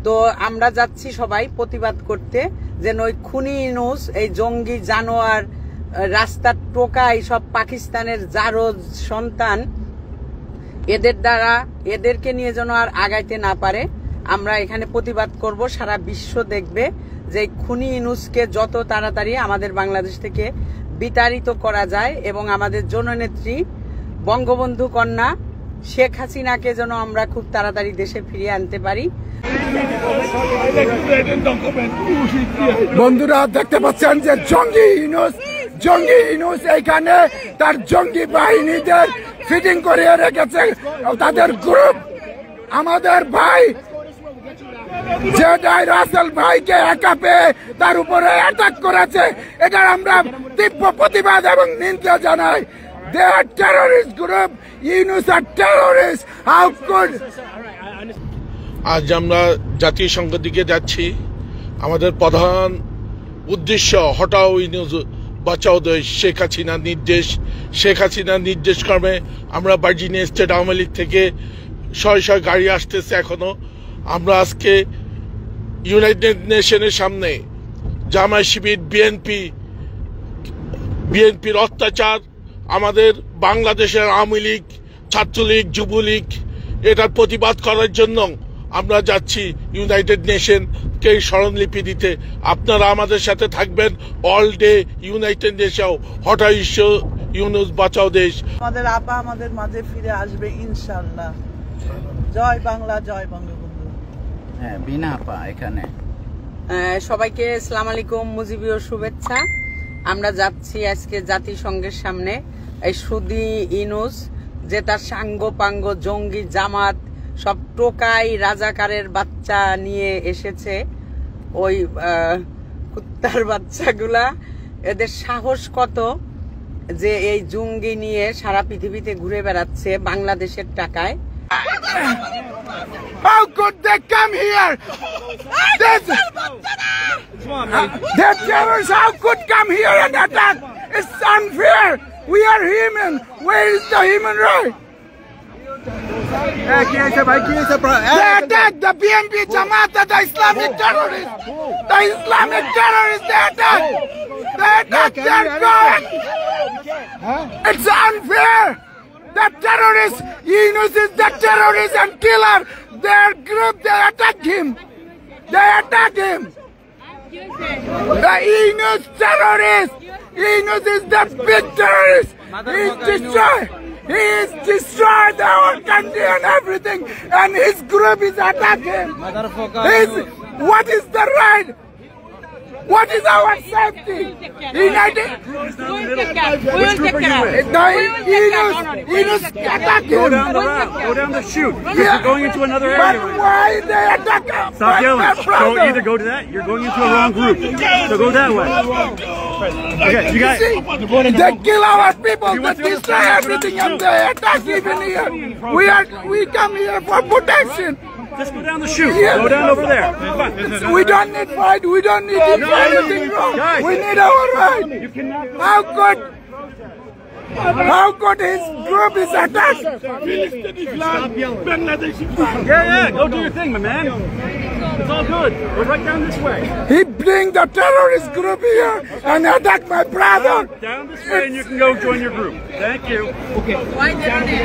তো আমরা যাচ্ছি সবাই প্রতিবাদ করতে, যেন ওই খুনি ইউনূস, এই জঙ্গি জানোয়ার, রাস্তার টোকাই সব পাকিস্তানের জারজ সন্তান, এদেরকে নিয়ে যেন আর আগাইতে না পারে। আমরা এখানে প্রতিবাদ করব, সারা বিশ্ব দেখবে যে খুনি ইউনূসকে যত তাড়াতাড়ি আমাদের বাংলাদেশ থেকে বিতাড়িত করা যায় এবং আমাদের জননেত্রী বঙ্গবন্ধু কন্যা শেখ হাসিনাকে যেন আমরা খুব তাড়াতাড়ি দেশে ফিরিয়ে আনতে পারি। বন্ধুরা দেখতে পাচ্ছেন যে জঙ্গি ইউনূস এখানে তার জঙ্গি বাহিনীদের ফিটিং করে রেখেছে, তাদের গ্রুপ আমাদের ভাই জেডাই রাসেল ভাইকে একা পেয়ে তার উপরে অ্যাটাক করেছে। এটার আমরা তীব্র প্রতিবাদ এবং নিন্দা জানাই। They are terrorist group. Yunus are terrorists. How could? আজ আমরা জাতীয় সংঘের দিকে যাচ্ছি। আমাদের প্রধান উদ্দেশ্য হটাও ইউনূস বাঁচাও দেশ। শেখ হাসিনার নির্দেশ ক্রমে আমরা ভার্জিনিয়া স্টেট আওয়ামী লীগ থেকে শয়ে গাড়ি আসতেছে এখনো। আমরা আজকে ইউনাইটেড নেশনের সামনে জামায়াত শিবির বিএনপির অত্যাচার, আমাদের বাংলাদেশের আওয়ামী লীগ, ছাত্রলীগ, যুবলীগ, এটার প্রতিবাদ করার জন্য আমরা যাচ্ছি ইউনাইটেড নেশনকে স্মরণলিপি দিতে। আপনারা আমাদের সাথে থাকবেন অল ডে। ইউনাইটেড নেশন হটাও ইউনূস বাঁচাও দেশ। আমাদের আপা আমাদের মাঝে ফিরে আসবে ইনশাআল্লাহ। জয় বাংলা, জয় বঙ্গবন্ধু। হ্যাঁ, বিনা আপা এখানে। সবাইকে আসসালামু আলাইকুম, মুজিবীয় শুভেচ্ছা। আমরা যাচ্ছি আজকে জাতিসংঘের সামনে। এই সুদি ইউনূস যে তার সাঙ্গ পাঙ্গ জঙ্গি জামাত সব টোকাই রাজাকারের বাচ্চা নিয়ে এসেছে, ওই কুত্তার বাচ্চাগুলা, এদের সাহস কত যে এই জঙ্গি নিয়ে সারা পৃথিবীতে ঘুরে বেড়াচ্ছে বাংলাদেশের টাকায়। How could they come here? They're terrorists. How could come here and attack? It's unfair. We are human. Where is the human right? They attack the BNP Jamaat, the Islamic terrorists. The Islamic terrorists, they attack. They're going. It's unfair. The terrorists, Yunus is the terrorist and killer. Their group, they attack him. The Yunus terrorist. Yunus is the big terrorist. He is destroyed our country and everything, and his group is attacking. What is the right? What is our safety? United. Which group are you with? Yunus attack him. Go down the chute. You're going into another area. But why they attack him? Stop yelling. Either go to that, you're going into a wrong group. So go that way. Okay, you guys. They kill our people. They destroy everything, and they attack even here. We come here for protection. Just go down the chute. Go down over there. We don't need fight. We don't need to do anything wrong. We need our right. How could his group is attacked? Yeah. Go do your thing, my man. It's all good. Go right down this way. He bring the terrorist group here and attack my brother. Down this way, and you can go join your group. Thank you. Why didn't they?